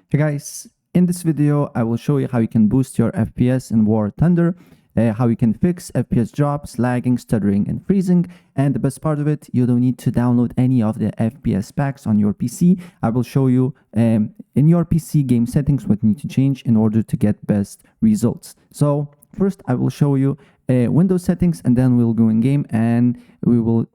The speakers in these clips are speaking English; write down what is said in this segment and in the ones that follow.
Hey guys, in this video I will show you how you can boost your FPS in War Thunder, how you can fix FPS drops, lagging, stuttering and freezing, and the best part of it, you don't need to download any of the FPS packs on your PC. I will show you in your PC game settings what you need to change in order to get best results. So first I will show you Windows settings, and then we'll go in game and we will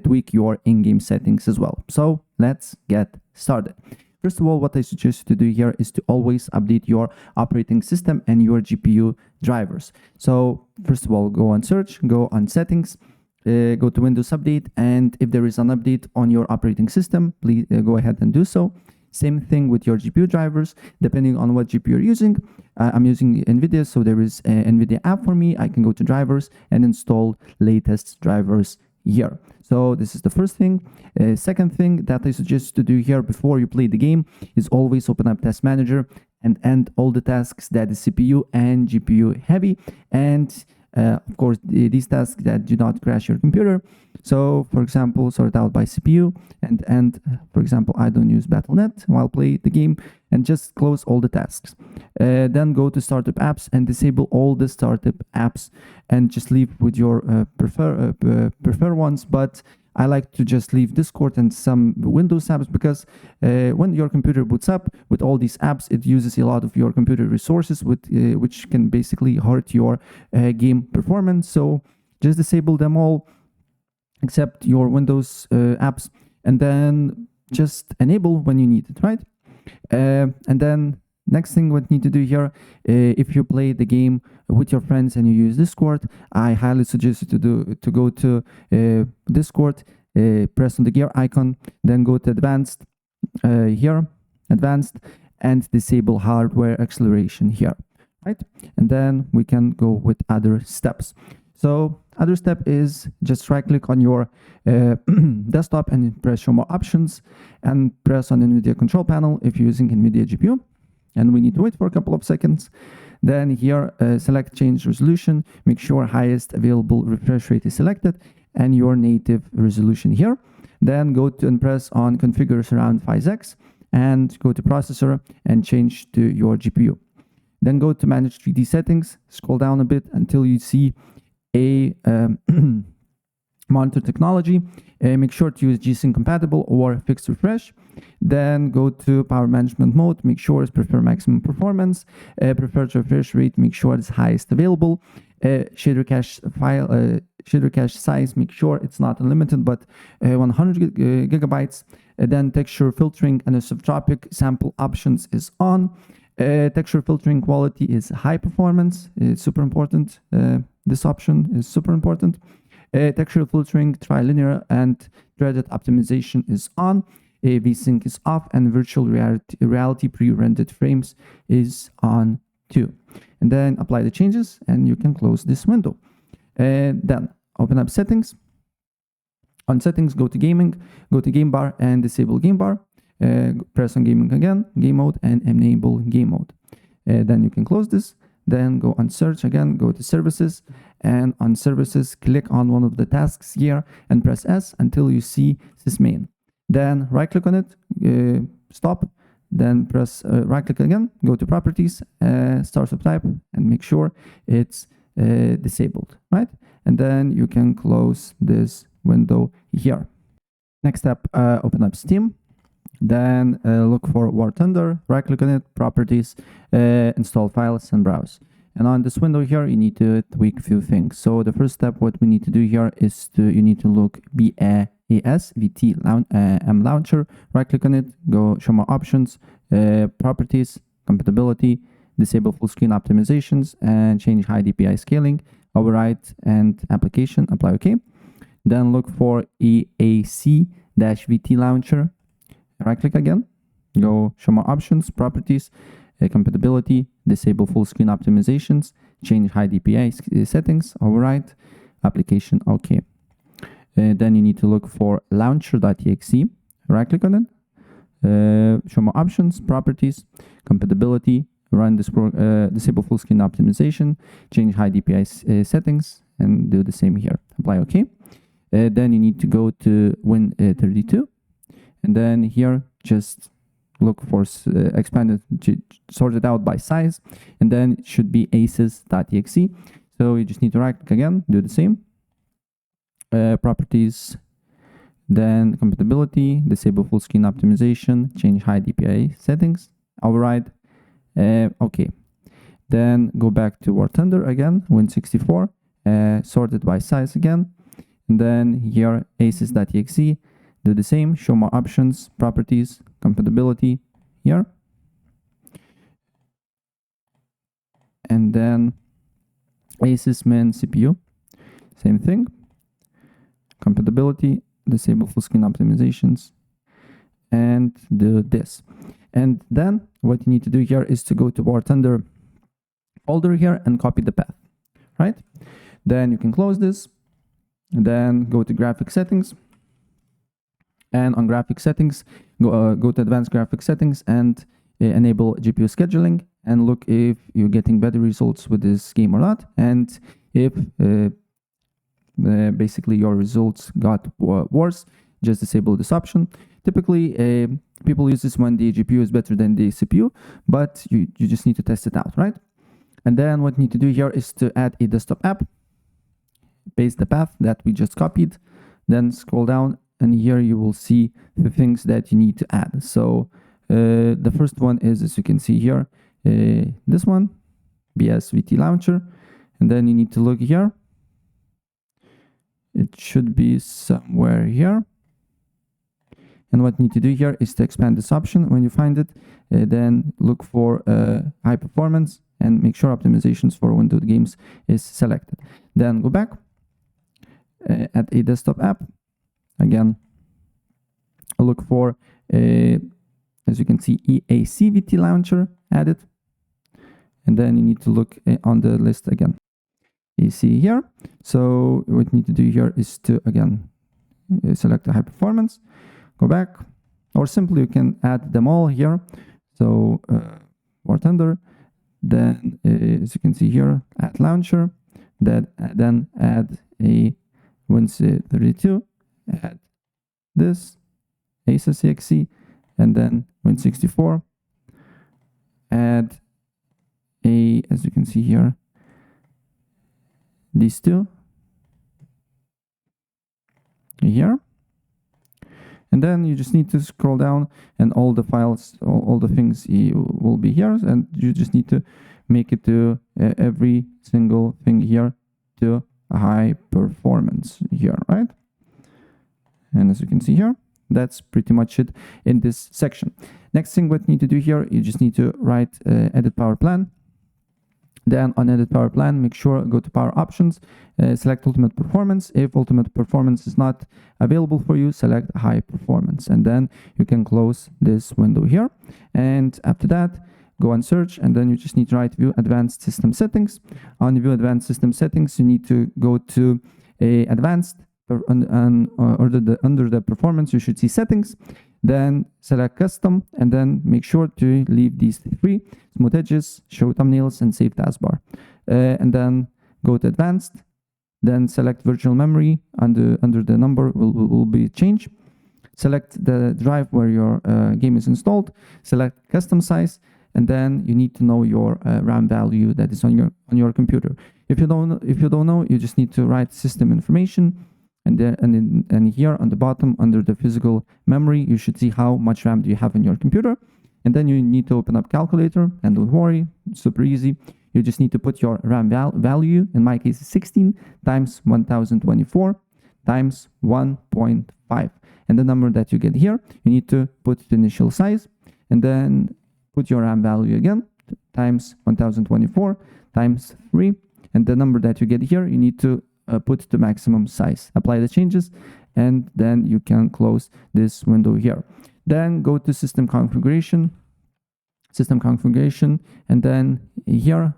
tweak your in-game settings as well. So let's get started. First of all, what I suggest you to do here is to always update your operating system and your GPU drivers. So first of all, go on search, go on settings, go to Windows Update, and if there is an update on your operating system, please go ahead and do so. Same thing with your GPU drivers, depending on what GPU you're using. I'm using Nvidia, so there is an Nvidia app for me. I can go to drivers and install latest drivers here. So this is the first thing. Second thing that I suggest to do here before you play the game is always open up Task Manager and end all the tasks that is CPU and GPU heavy, and of course these tasks that do not crash your computer. So for example, sort out by CPU and for example, I don't use Battle.net while play the game, and just close all the tasks. Then go to startup apps and disable all the startup apps and just leave with your prefer ones. But I like to just leave Discord and some Windows apps because when your computer boots up with all these apps, it uses a lot of your computer resources, which can basically hurt your game performance. So just disable them all except your Windows apps, and then just enable when you need it, right? And then next thing what you need to do here, if you play the game with your friends and you use Discord, I highly suggest you to go to Discord, press on the gear icon, then go to advanced here, advanced, and disable hardware acceleration here, right? And then we can go with other steps. So other step is just right click on your desktop and press show more options and press on Nvidia control panel if you're using Nvidia GPU. And we need to wait for a couple of seconds. Then here, select change resolution, make sure highest available refresh rate is selected and your native resolution here. Then go to and press on configure surround 5x and go to processor and change to your GPU. Then go to manage 3D settings, scroll down a bit until you see a monitor technology. Make sure to use G-Sync compatible or fixed refresh. Then go to power management mode, make sure it's prefer maximum performance, preferred refresh rate, make sure it's highest available, shader cache file, shader cache size, make sure it's not unlimited but 100 gigabytes. Then texture filtering and isotropic sample options is on. Texture filtering quality is high performance, it's super important. This option is super important. Texture filtering, trilinear and threaded optimization is on. VSync is off, and virtual reality pre-rendered frames is on too. And then apply the changes and you can close this window. Then open up settings. On settings, go to gaming, go to game bar and disable game bar. Press on gaming again, game mode, and enable game mode. Then you can close this. Then go on search again, go to services, and on services, click on one of the tasks here and press S until you see sysmain. Then right click on it, stop, then press right click again, go to properties, start subtype, and make sure it's disabled, right? And then you can close this window here. Next step, open up Steam. Then look for War Thunder, right click on it, properties, install files and browse. And on this window here, you need to tweak a few things. So the first step, what we need to do here is you need to look BAS VT M launcher, right click on it, go show more options, properties, compatibility, disable full screen optimizations, and change high DPI scaling, override and application, apply OK. Then look for EAC-VT launcher. Right click again, go show more options, properties, compatibility, disable full screen optimizations, change high DPI settings, override, application, OK. Then you need to look for launcher.exe, right click on it, show more options, properties, compatibility, run this disable full screen optimization, change high DPI settings, and do the same here, apply OK. Then you need to go to Win32. And then here, just look for expanded, sorted out by size, and then it should be aces.exe. So you just need to right click again, do the same. Properties, then compatibility, disable full screen optimization, change high DPI settings, override. Okay, then go back to War Thunder again, Win64, sorted by size again, and then here aces.exe, do the same, show more options, properties, compatibility here, and then aces min CPU, same thing, compatibility, disable full screen optimizations, and do this. And then what you need to do here is to go to War Thunder folder here and copy the path, right? Then you can close this, and then go to graphic settings, and on graphic settings, go to advanced graphic settings and enable GPU scheduling, and look if you're getting better results with this game or not, and if basically your results got worse, just disable this option. Typically people use this when the GPU is better than the CPU, but you just need to test it out, right? And then what you need to do here is to add a desktop app, paste the path that we just copied, then scroll down, and here you will see the things that you need to add. So the first one is, as you can see here, this one, BSVT launcher, and then you need to look here. It should be somewhere here. And what you need to do here is to expand this option. When you find it, then look for high performance and make sure optimizations for windowed games is selected. Then go back, add a desktop app. Again, look for, as you can see, EACVT launcher added. And then you need to look on the list again. You see here. So what you need to do here is to, again, select the high performance, go back, or simply you can add them all here. So War Thunder, then as you can see here, add launcher, then add a Win32, add this, aces.exe, and then Win64, add a, as you can see here, these two here, and then you just need to scroll down, and all the files, all the things will be here, and you just need to make it to every single thing here to high performance here, right? And as you can see here, that's pretty much it in this section. Next thing what you need to do here, you just need to write edit power plan. Then on edit power plan, make sure go to power options, select ultimate performance. If ultimate performance is not available for you, select high performance, and then you can close this window here. And after that, go and search, and then you just need to write view advanced system settings. On view advanced system settings, you need to go to advanced, under the performance, you should see settings. Then select custom, and then make sure to leave these three: smooth edges, show thumbnails, and save taskbar. And then go to advanced, then select virtual memory under the number will be changed. Select the drive where your game is installed, select custom size, and then you need to know your RAM value that is on your computer. If you don't know, you just need to write system information. And then and here on the bottom under the physical memory, you should see how much RAM do you have on your computer. And then you need to open up calculator, and don't worry, it's super easy. You just need to put your RAM value, in my case 16 times 1024 times 1.5, and the number that you get here, you need to put the initial size, and then put your RAM value again times 1024 times 3, and the number that you get here, you need to put the maximum size, apply the changes, and then you can close this window here. Then go to system configuration, and then here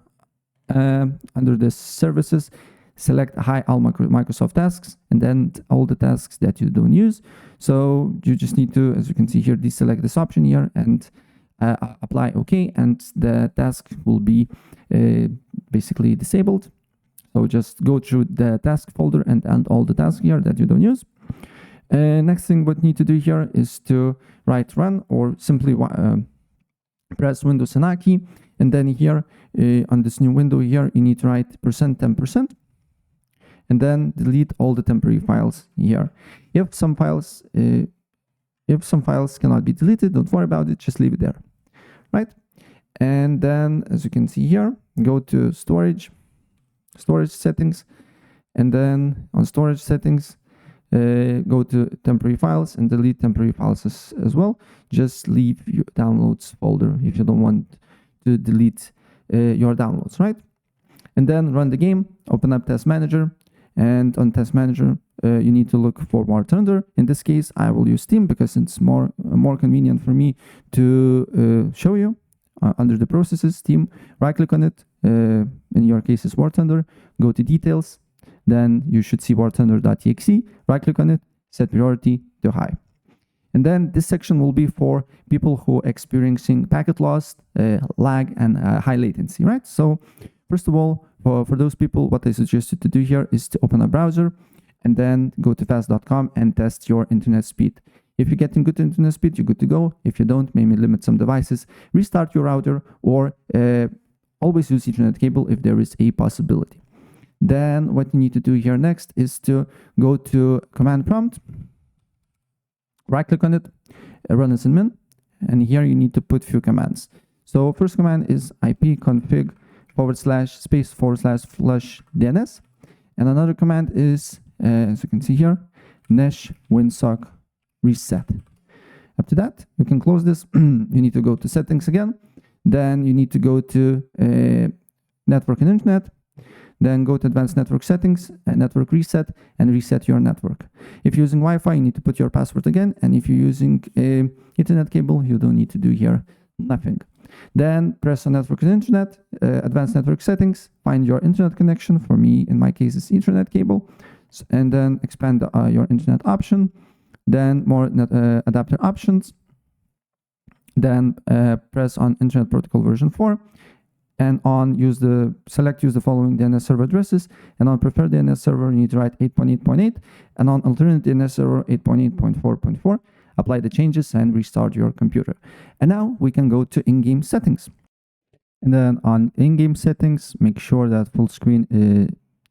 under the services, select high all Microsoft tasks, and then all the tasks that you don't use. So you just need to, as you can see here, deselect this option here and apply OK, and the task will be basically disabled. So just go through the task folder and all the tasks here that you don't use. Next thing what you need to do here is to write run, or simply press Windows and A key, and then here on this new window here you need to write %10%, and then delete all the temporary files here. If some files cannot be deleted, don't worry about it, just leave it there, right? And then as you can see here, go to storage settings, and then on storage settings go to temporary files and delete temporary files as well. Just leave your downloads folder if you don't want to delete your downloads, right? And then run the game, open up Test Manager, and on Test Manager you need to look for War Thunder. In this case I will use Steam because it's more convenient for me to show you. Under the processes, Steam, right click on it, in your case is War Thunder, go to details, then you should see warthunder.exe, right click on it, set priority to high. And then this section will be for people who are experiencing packet loss, lag, and high latency, right? So first of all, for those people, what I suggest you to do here is to open a browser and then go to fast.com and test your internet speed. If you're getting good internet speed, you're good to go. If you don't, maybe limit some devices, restart your router, or always use Ethernet cable if there is a possibility. Then what you need to do here next is to go to command prompt, right click on it, run as admin, and here you need to put few commands. So first command is ipconfig //flush DNS, and another command is, as you can see here, nesh winsock reset. Up to that, you can close this. You need to go to settings again, then you need to go to network and internet, then go to advanced network settings and network reset, and reset your network. If you're using Wi-Fi, you need to put your password again, and if you're using Ethernet cable, you don't need to do here nothing. Then press on network and internet, advanced network settings, find your internet connection. For me, in my case, it's Ethernet cable, and then expand your internet option, then more adapter options, then press on Internet Protocol version 4, and on use the following DNS server addresses, and on preferred DNS server you need to write 8.8.8, and on alternate DNS server 8.8.4.4. Apply the changes and restart your computer. And now we can go to in-game settings. And then on in-game settings, make sure that full screen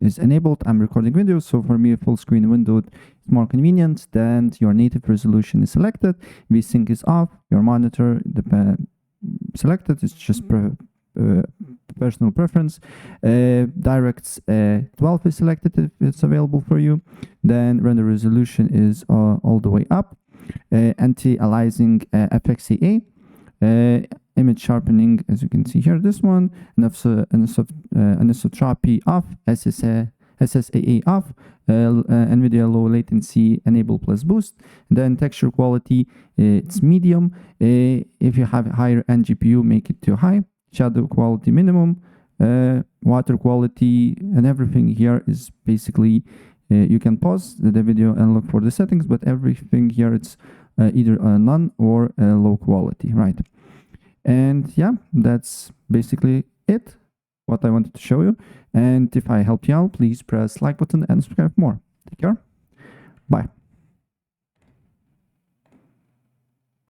is enabled. I'm recording video, so for me a full screen window is more convenient. Then your native resolution is selected, VSync is off, your monitor selected, it's just personal preference. DirectX 12 is selected if it's available for you. Then render resolution is all the way up. Anti-aliasing FXAA, image sharpening, as you can see here, this one, anisotropy off, SSAA off, Nvidia low latency enable plus boost. Then texture quality, it's medium. If you have higher end GPU, make it to high. Shadow quality minimum. Water quality and everything here is basically, you can pause the video and look for the settings, but everything here it's either none or low quality, right? And yeah, that's basically it, what I wanted to show you. And if I helped you out, please press like button and subscribe for more. Take care. Bye.